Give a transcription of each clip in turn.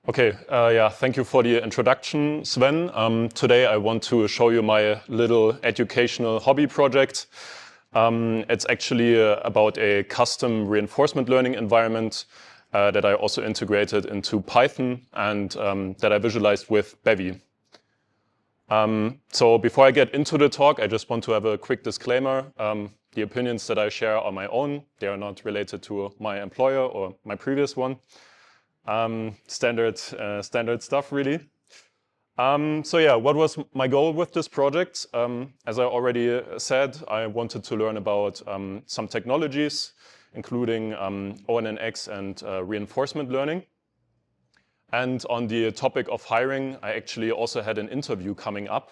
Okay, yeah, thank you for the introduction, Sven. Today I want to show you my little educational hobby project. It's actually about a custom reinforcement learning environment that I also integrated into Python and that I visualized with Bevy. So before I get into the talk, I just want to have a quick disclaimer. The opinions that I share are my own. They are not related to my employer or my previous one. Standard stuff, really. So yeah, what was my goal with this project? As I already said, I wanted to learn about some technologies, including ONNX and reinforcement learning. And on the topic of hiring, I actually also had an interview coming up.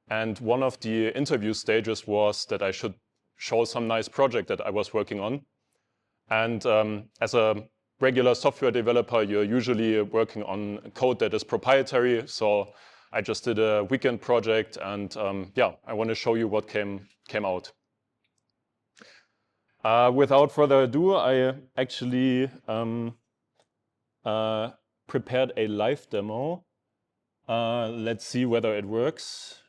And one of the interview stages was that I should show some nice project that I was working on. And as a regular software developer, you're usually working on code that is proprietary. So I just did a weekend project, and yeah, I want to show you what came out. Without further ado, I actually prepared a live demo. Let's see whether it works.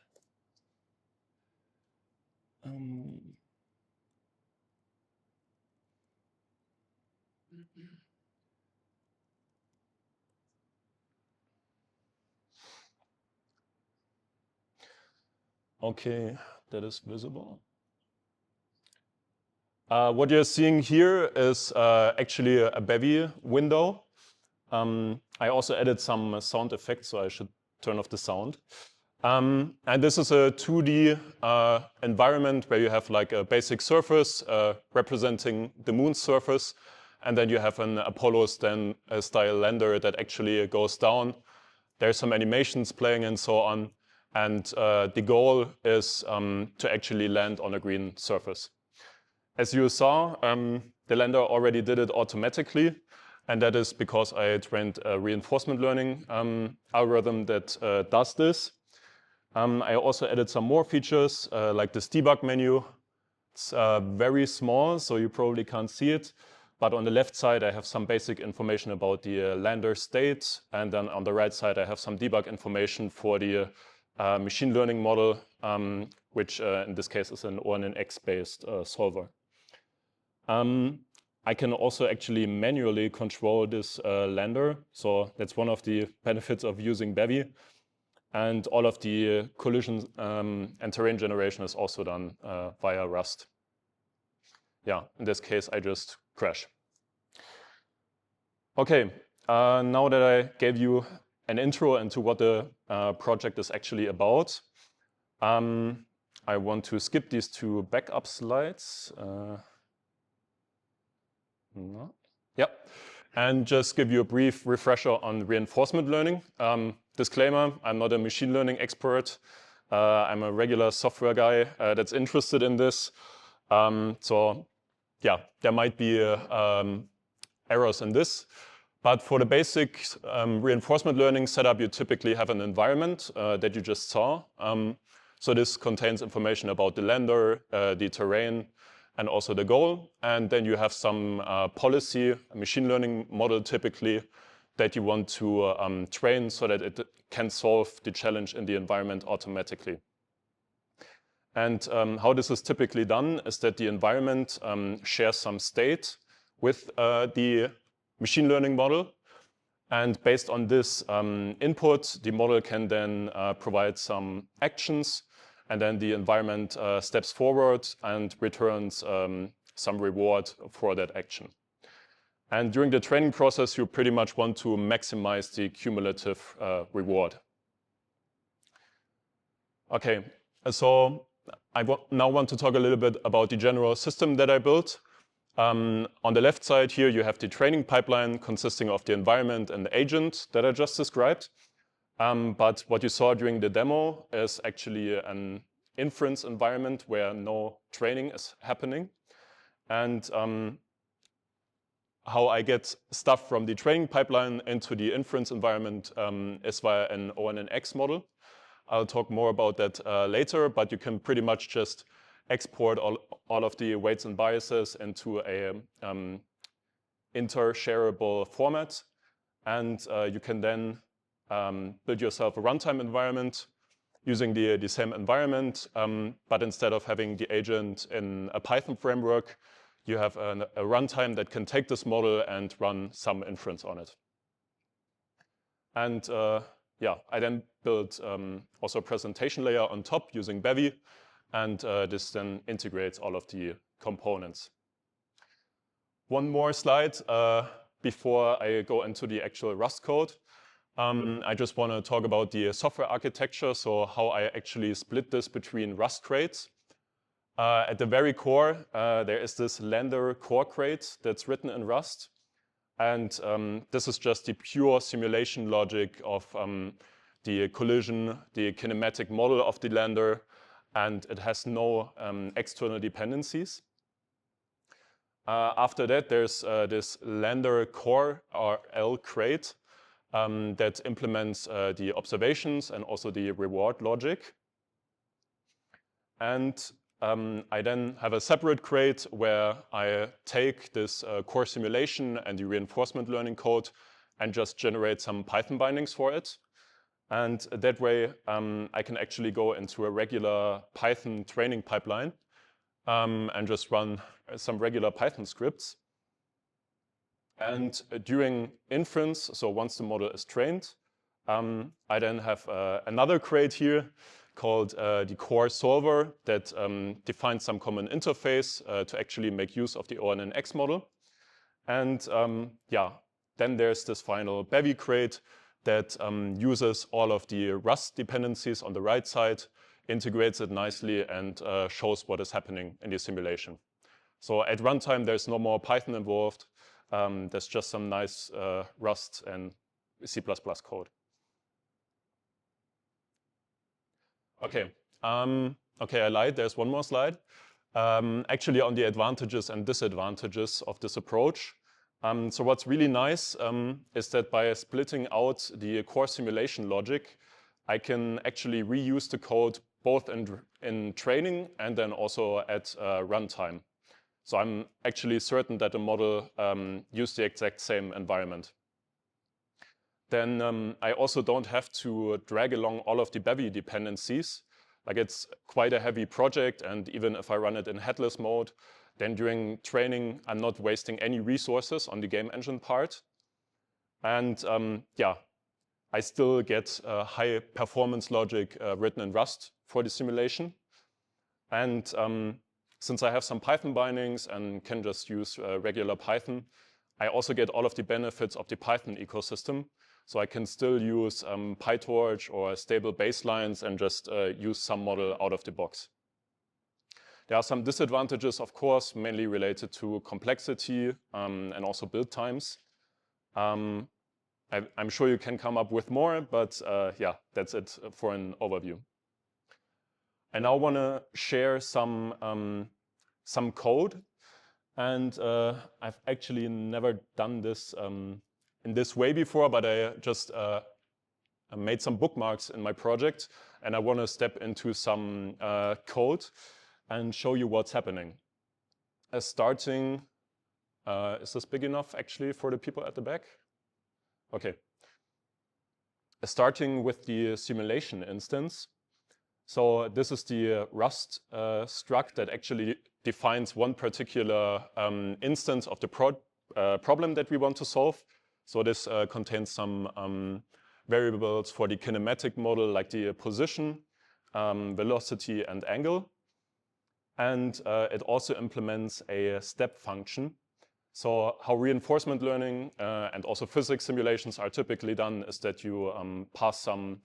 Okay, that is visible. What you're seeing here is actually a Bevy window. I also added some sound effects, so I should turn off the sound. And this is a 2D environment where you have like a basic surface representing the moon's surface, and then you have an Apollo-style lander that actually goes down. There's some animations playing and so on, and the goal is to actually land on a green surface. As you saw, the lander already did it automatically, and that is because I trained a reinforcement learning algorithm that does this. I also added some more features, like this debug menu. It's very small, so you probably can't see it. But on the left side, I have some basic information about the lander state. And then on the right side, I have some debug information for the machine learning model, which in this case is an ONNX-based solver. I can also actually manually control this lander. So that's one of the benefits of using Bevy. And all of the collision and terrain generation is also done via Rust. Yeah, in this case, I just crash. Okay, now that I gave you an intro into what the project is actually about, I want to skip these two backup slides. No. Yep. And just give you a brief refresher on reinforcement learning. Disclaimer, I'm not a machine learning expert. I'm a regular software guy that's interested in this. So yeah, there might be errors in this. But for the basic reinforcement learning setup, you typically have an environment that you just saw. So this contains information about the lander, the terrain, and also the goal. And then you have some policy, a machine learning model typically, that you want to train so that it can solve the challenge in the environment automatically. And how this is typically done is that the environment shares some state with the machine learning model. And based on this input, the model can then provide some actions. And then the environment steps forward and returns some reward for that action. And during the training process, you pretty much want to maximize the cumulative reward. Okay, so I now want to talk a little bit about the general system that I built. On the left side here, you have the training pipeline consisting of the environment and the agent that I just described. But what you saw during the demo is actually an inference environment where no training is happening. And how I get stuff from the training pipeline into the inference environment is via an ONNX model. I'll talk more about that later, but you can pretty much just export all of the weights and biases into a inter-shareable format. and you can then build yourself a runtime environment using the same environment, but instead of having the agent in a Python framework, you have a runtime that can take this model and run some inference on it. And yeah, I then built also a presentation layer on top using Bevy, and this then integrates all of the components. One more slide before I go into the actual Rust code. I just want to talk about the software architecture, so how I actually split this between Rust crates. At the very core, there is this lander core crate that's written in Rust. And this is just the pure simulation logic of the collision, the kinematic model of the lander, and it has no external dependencies. After that, there's this lander core, or L crate, that implements the observations and also the reward logic. And I then have a separate crate where I take this core simulation and the reinforcement learning code and just generate some Python bindings for it. And that way, I can actually go into a regular Python training pipeline and just run some regular Python scripts. And during inference, so once the model is trained, I then have another crate here called the core solver that defines some common interface to actually make use of the ONNX model. And yeah, then there's this final Bevy crate that uses all of the Rust dependencies on the right side, integrates it nicely, and shows what is happening in the simulation. So at runtime, there's no more Python involved. There's just some nice Rust and C++ code. Okay, okay, I lied. There's one more slide. Actually, on the advantages and disadvantages of this approach. So what's really nice is that by splitting out the core simulation logic, I can actually reuse the code both in training and then also at runtime. So I'm actually certain that the model used the exact same environment. Then I also don't have to drag along all of the Bevy dependencies. Like, it's quite a heavy project, and even if I run it in headless mode, then during training, I'm not wasting any resources on the game engine part. And yeah, I still get high performance logic written in Rust for the simulation. And since I have some Python bindings and can just use regular Python, I also get all of the benefits of the Python ecosystem. So I can still use PyTorch or stable baselines and just use some model out of the box. There are some disadvantages, of course, mainly related to complexity and also build times. I'm sure you can come up with more, but yeah, that's it for an overview. I now want to share some code, and I've actually never done this in this way before, but I just made some bookmarks in my project, and I want to step into some code and show you what's happening. Starting, is this big enough actually for the people at the back? Okay. Starting with the simulation instance. So this is the Rust struct that actually defines one particular instance of the problem that we want to solve. So this contains some variables for the kinematic model, like the position, velocity, and angle. And it also implements a step function. So how reinforcement learning and also physics simulations are typically done is that you pass some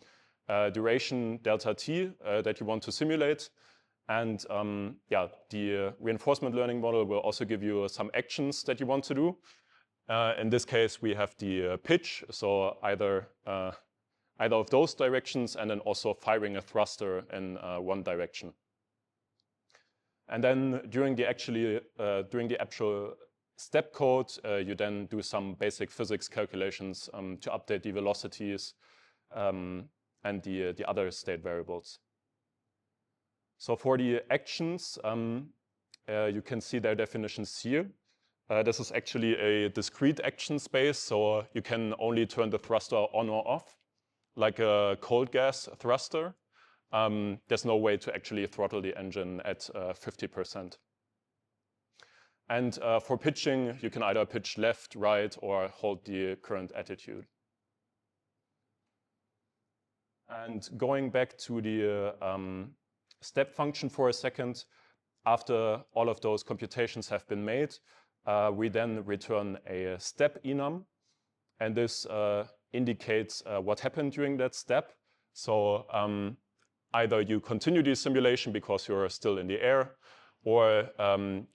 duration delta t that you want to simulate. And yeah, the reinforcement learning model will also give you some actions that you want to do. In this case, we have the pitch, so either of those directions, and then also firing a thruster in one direction. And then during the actual step code, you then do some basic physics calculations to update the velocities and the other state variables. So for the actions, you can see their definitions here. This is actually a discrete action space, so you can only turn the thruster on or off, like a cold gas thruster. There's no way to actually throttle the engine at 50%. And for pitching, you can either pitch left, right, or hold the current attitude. And going back to the step function for a second, after all of those computations have been made, we then return a step enum, and this indicates what happened during that step. So either you continue the simulation because you're still in the air, or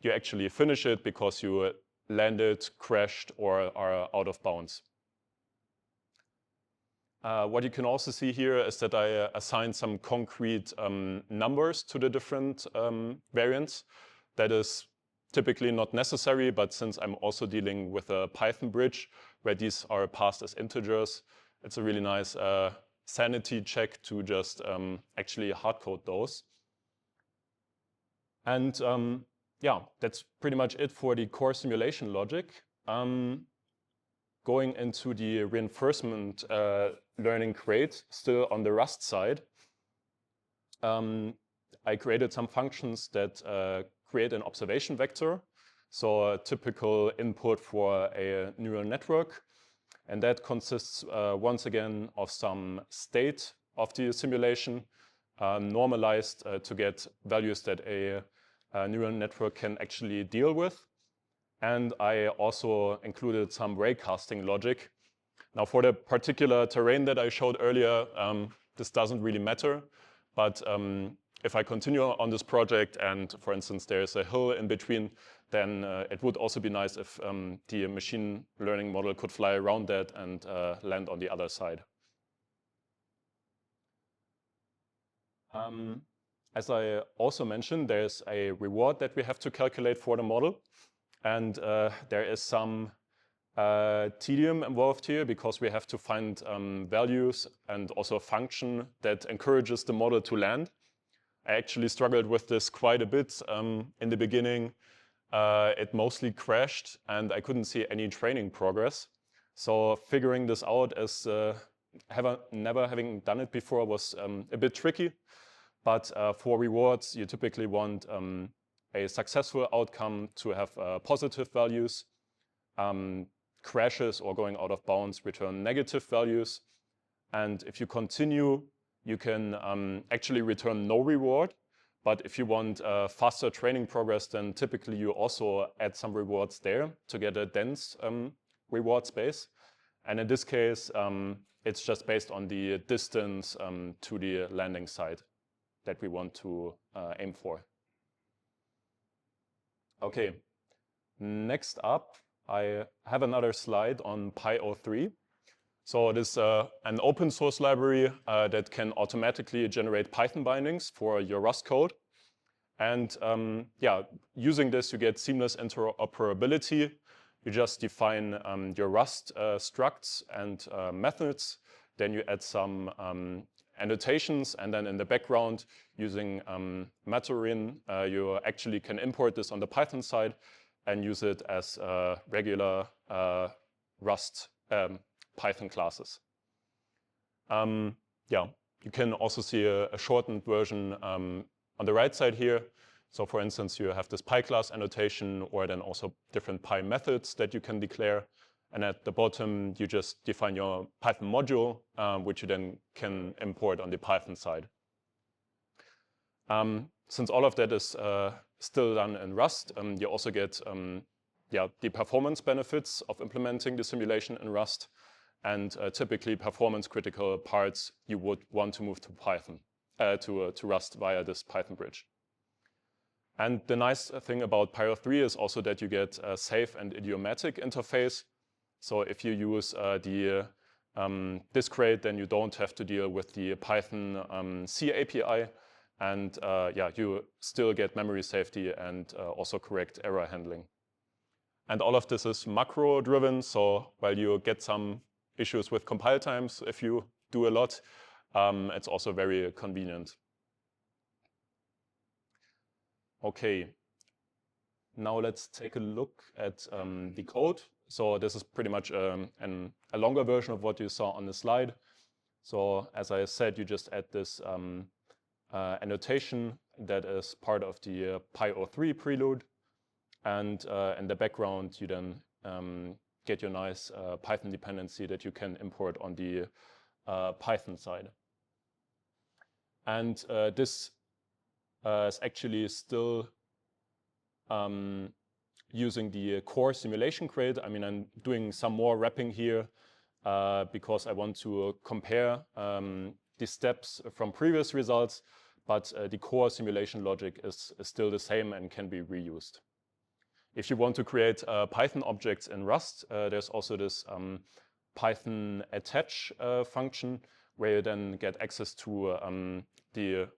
you actually finish it because you landed, crashed, or are out of bounds. What you can also see here is that I assigned some concrete numbers to the different variants. That is typically not necessary, but since I'm also dealing with a Python bridge where these are passed as integers, it's a really nice sanity check to just actually hardcode those. And yeah, that's pretty much it for the core simulation logic. Going into the reinforcement learning crate, still on the Rust side, I created some functions that create an observation vector. So a typical input for a neural network. And that consists once again of some state of the simulation, normalized to get values that a neural network can actually deal with. And I also included some raycasting logic. Now for the particular terrain that I showed earlier, this doesn't really matter. But if I continue on this project and, for instance, there's a hill in between, then it would also be nice if the machine learning model could fly around that and land on the other side. As I also mentioned, there's a reward that we have to calculate for the model. And there is some tedium involved here because we have to find values and also a function that encourages the model to land. I actually struggled with this quite a bit in the beginning. It mostly crashed and I couldn't see any training progress. So figuring this out as never having done it before was a bit tricky. But for rewards, you typically want a successful outcome to have positive values. Crashes or going out of bounds return negative values. And if you continue, you can actually return no reward. But if you want faster training progress, then typically you also add some rewards there to get a dense reward space. And in this case, it's just based on the distance to the landing site that we want to aim for. Okay, next up, I have another slide on PyO3. So it is an open source library that can automatically generate Python bindings for your Rust code. And yeah, using this, you get seamless interoperability. You just define your Rust structs and methods. Then you add some annotations, and then in the background, using Matorin, you actually can import this on the Python side and use it as regular Rust Python classes. Yeah, you can also see a shortened version on the right side here. So for instance, you have this PyClass annotation, or then also different Py methods that you can declare. And at the bottom, you just define your Python module, which you then can import on the Python side. Since all of that is still done in Rust, you also get yeah, the performance benefits of implementing the simulation in Rust. And typically, performance-critical parts you would want to move to Python, to Rust via this Python bridge. And the nice thing about PyO3 is also that you get a safe and idiomatic interface. So if you use the this crate, then you don't have to deal with the Python C API. And yeah, you still get memory safety and also correct error handling. And all of this is macro driven. So while you get some issues with compile times, if you do a lot, it's also very convenient. Okay. Now let's take a look at the code. So this is pretty much a longer version of what you saw on the slide. So as I said, you just add this annotation that is part of the PyO3 prelude. And in the background, you then get your nice Python dependency that you can import on the Python side. And this is actually still using the core simulation crate. I mean, I'm doing some more wrapping here because I want to compare the steps from previous results, but the core simulation logic is still the same and can be reused. If you want to create Python objects in Rust, there's also this Python attach function where you then get access to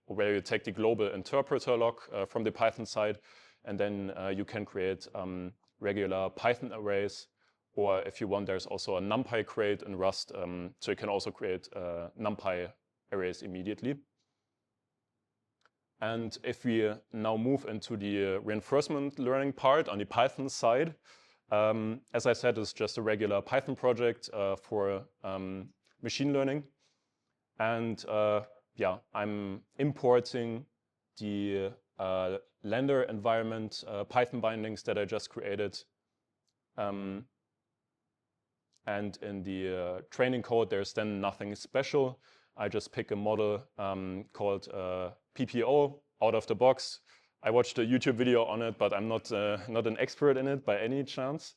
where you take the global interpreter log from the Python side, and then you can create regular Python arrays, or if you want, there's also a NumPy crate in Rust, so you can also create NumPy arrays immediately. And if we now move into the reinforcement learning part on the Python side, as I said, it's just a regular Python project for machine learning. And yeah, I'm importing the Lander environment Python bindings that I just created. And in the training code, there's then nothing special. I just pick a model called PPO out of the box. I watched a YouTube video on it, but I'm not an expert in it by any chance.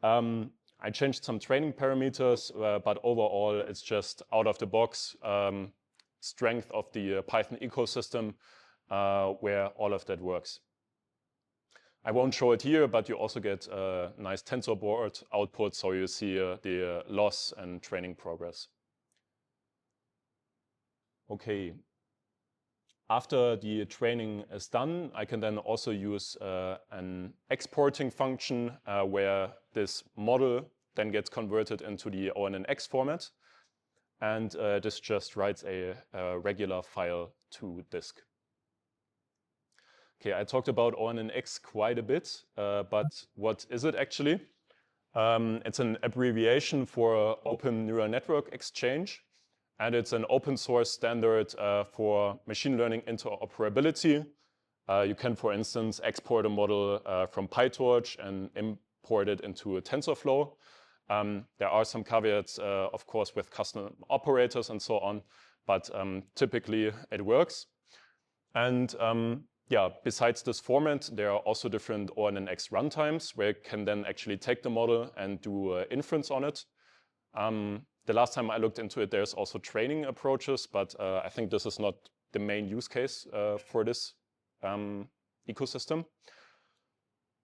I changed some training parameters, but overall it's just out of the box strength of the Python ecosystem where all of that works. I won't show it here, but you also get a nice tensor board output, so you see the loss and training progress. Okay. After the training is done, I can then also use an exporting function where this model then gets converted into the ONNX format. And this just writes a regular file to disk. Okay, I talked about ONNX quite a bit, but what is it actually? It's an abbreviation for Open Neural Network Exchange. And it's an open source standard for machine learning interoperability. You can, for instance, export a model from PyTorch and import it into a TensorFlow. There are some caveats, of course, with custom operators and so on, but typically it works. And yeah, besides this format, there are also different ONNX runtimes where you can then actually take the model and do inference on it. The last time I looked into it, there's also training approaches, but I think this is not the main use case for this ecosystem.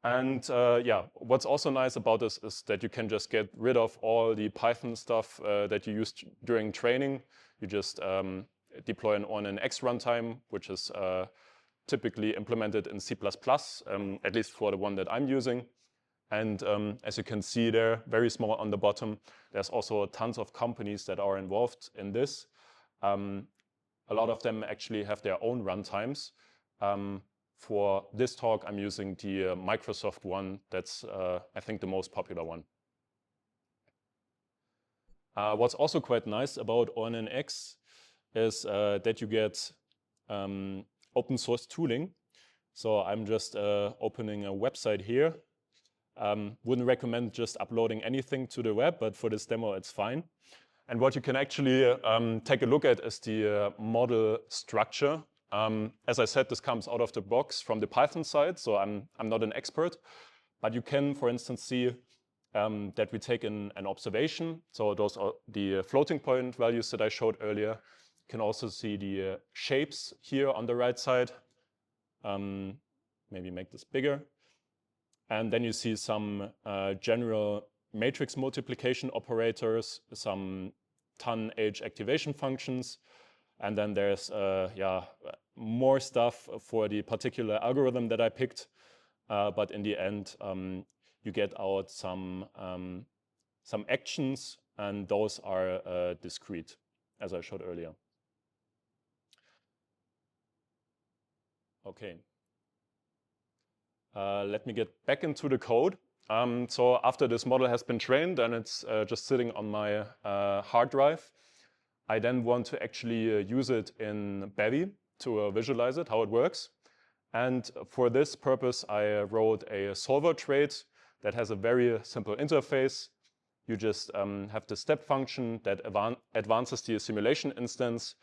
And yeah, what's also nice about this is that you can just get rid of all the Python stuff that you used during training. You just deploy an ONNX runtime, which is typically implemented in C++, at least for the one that I'm using. And as you can see there, very small on the bottom, there's also tons of companies that are involved in this. A lot of them actually have their own runtimes. For this talk, I'm using the Microsoft one. That's, I think, the most popular one. What's also quite nice about ONNX is that you get open source tooling. So I'm just opening a website here. Wouldn't recommend just uploading anything to the web, but for this demo, it's fine. And what you can actually take a look at is the model structure. As I said, this comes out of the box from the Python side, so I'm not an expert. But you can, for instance, see that we take an observation. So those are the floating point values that I showed earlier. You can also see the shapes here on the right side. Maybe make this bigger. And then you see some general matrix multiplication operators, some ton age activation functions. And then there's yeah, more stuff for the particular algorithm that I picked. But in the end, you get out some actions, and those are discrete, as I showed earlier. Okay. Let me get back into the code. So after this model has been trained and it's just sitting on my hard drive, I then want to actually use it in Bevy to visualize it, how it works. And for this purpose, I wrote a solver trait that has a very simple interface. You just have the step function that advances the simulation instance,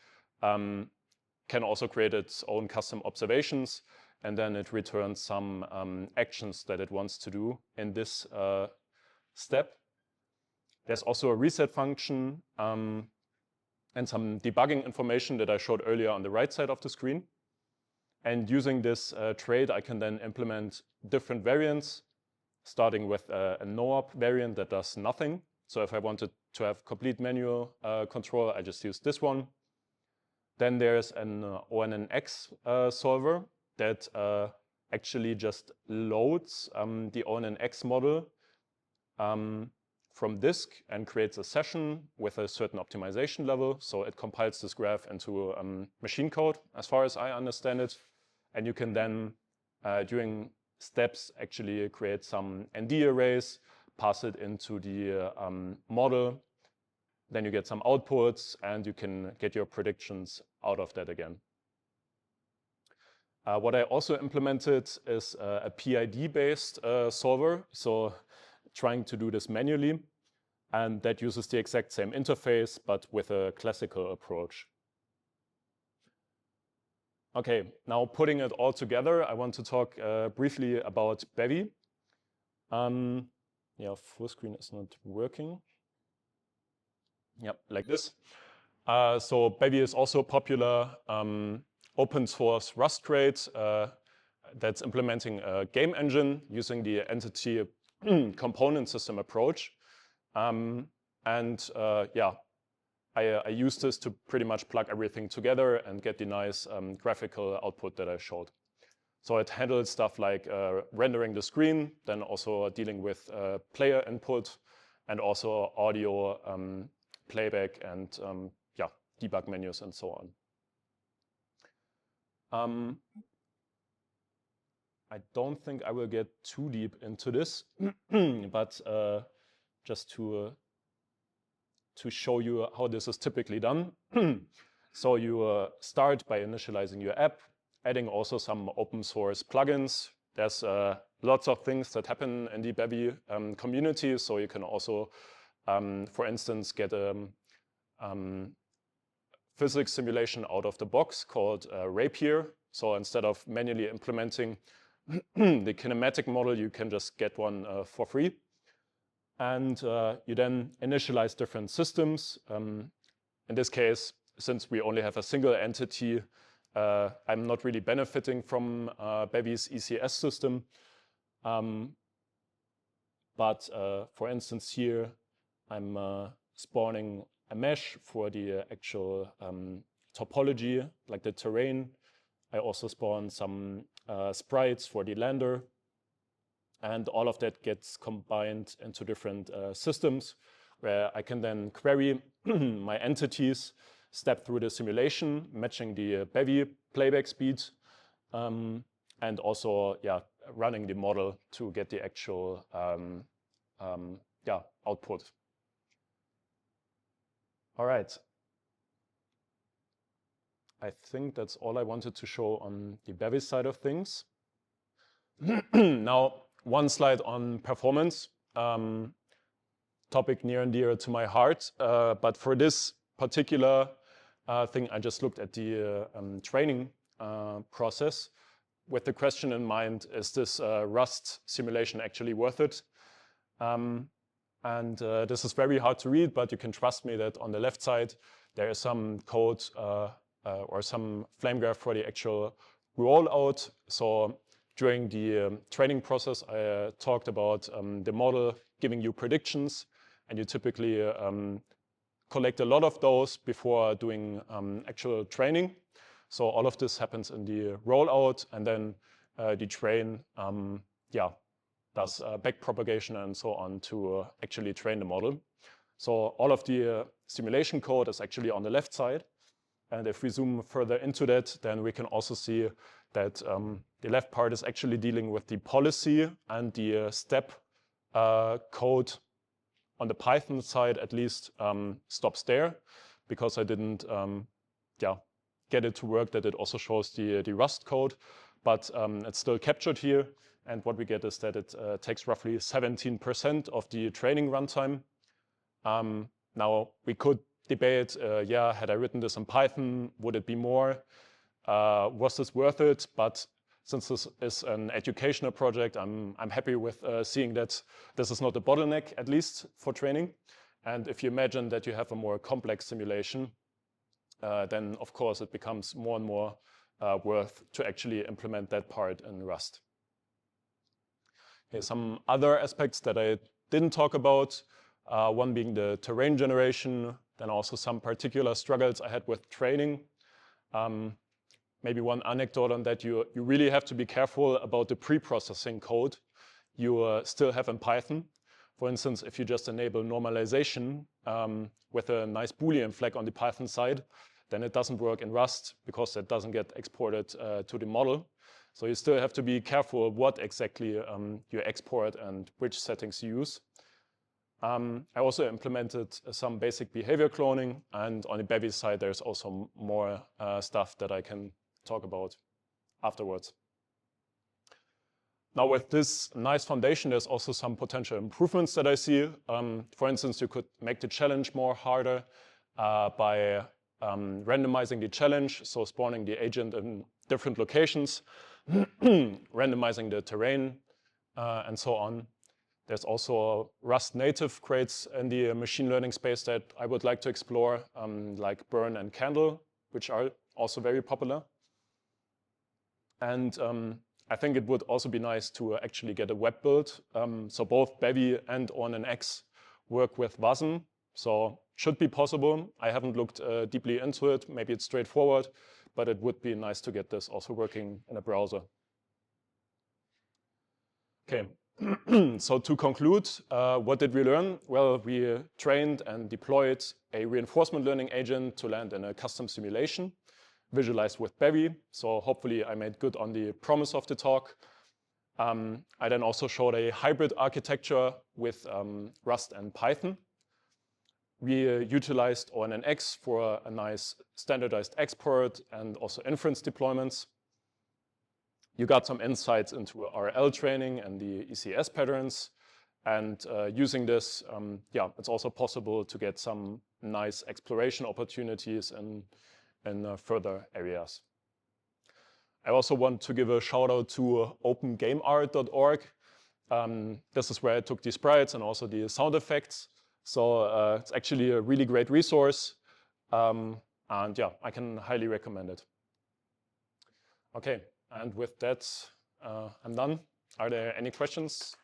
can also create its own custom observations, and then it returns some actions that it wants to do in this step. There's also a reset function and some debugging information that I showed earlier on the right side of the screen. And using this trait, I can then implement different variants, starting with a no-op variant that does nothing. So if I wanted to have complete manual control, I just use this one. Then there's an ONNX solver that actually just loads the ONNX model from disk and creates a session with a certain optimization level. So it compiles this graph into machine code, as far as I understand it. And you can then, during steps, actually create some ND arrays, pass it into the model. Then you get some outputs, and you can get your predictions out of that again. What I also implemented is a PID-based solver, so trying to do this manually, and that uses the exact same interface, but with a classical approach. Okay, now putting it all together, I want to talk briefly about Bevy. Yeah, full screen is not working. Yep, like this. So Bevy is also a popular open source Rust crate that's implementing a game engine using the entity component system approach. Yeah, I use this to pretty much plug everything together and get the nice graphical output that I showed. So it handles stuff like rendering the screen, then also dealing with player input, and also audio playback and yeah, debug menus and so on. I don't think I will get too deep into this, but just to show you how this is typically done. So you start by initializing your app, adding also some open source plugins. There's lots of things that happen in the Bevy community, so you can also, for instance, get a physics simulation out of the box called Rapier. So instead of manually implementing the kinematic model, you can just get one for free. And you then initialize different systems. In this case, since we only have a single entity, I'm not really benefiting from Bevy's ECS system. But for instance here, I'm spawning a mesh for the actual topology, like the terrain. I also spawn some sprites for the lander. And all of that gets combined into different systems where I can then query my entities, step through the simulation, matching the Bevy playback speed, and also running the model to get the actual output. All right. I think that's all I wanted to show on the Bevy side of things. Now, one slide on performance, topic near and dear to my heart. But for this particular thing, I just looked at the training process with the question in mind, is this Rust simulation actually worth it? This is very hard to read, but you can trust me that on the left side, there is some code or some flame graph for the actual rollout. So during the training process, I talked about the model giving you predictions, and you typically collect a lot of those before doing actual training. So all of this happens in the rollout, and then the train does back propagation and so on to actually train the model. So all of the simulation code is actually on the left side. And if we zoom further into that, then we can also see that the left part is actually dealing with the policy, and the step code on the Python side at least stops there, because I didn't get it to work that it also shows the Rust code, but it's still captured here. And what we get is that it takes roughly 17% of the training runtime. Now we could debate, had I written this in Python, would it be more? Was this worth it? But since this is an educational project, I'm happy with seeing that this is not a bottleneck, at least for training. And if you imagine that you have a more complex simulation, then of course it becomes more and more worth to actually implement that part in Rust. Okay, some other aspects that I didn't talk about, one being the terrain generation, then also some particular struggles I had with training. Maybe one anecdote on that, you really have to be careful about the pre-processing code you still have in Python. For instance, if you just enable normalization with a nice Boolean flag on the Python side, then it doesn't work in Rust because it doesn't get exported to the model. So you still have to be careful what exactly you export and which settings you use. I also implemented some basic behavior cloning, and on the Bevy side, there's also more stuff that I can talk about afterwards. Now with this nice foundation, there's also some potential improvements that I see. For instance, you could make the challenge more harder by randomizing the challenge, so spawning the agent in different locations, randomizing the terrain, and so on. There's also Rust native crates in the machine learning space that I would like to explore, like Burn and Candle, which are also very popular. And I think it would also be nice to actually get a web build. So both Bevy and ONNX work with WASM, so should be possible. I haven't looked deeply into it. Maybe it's straightforward, but it would be nice to get this also working in a browser. Okay, so to conclude, what did we learn? Well, we trained and deployed a reinforcement learning agent to land in a custom simulation, visualized with Bevy. So hopefully I made good on the promise of the talk. I then also showed a hybrid architecture with Rust and Python. We utilized ONNX for a nice standardized export and also inference deployments. You got some insights into RL training and the ECS patterns. And using this, it's also possible to get some nice exploration opportunities in further areas. I also want to give a shout out to opengameart.org. This is where I took the sprites and also the sound effects. So it's actually a really great resource. And yeah, I can highly recommend it. Okay, and with that, I'm done. Are there any questions?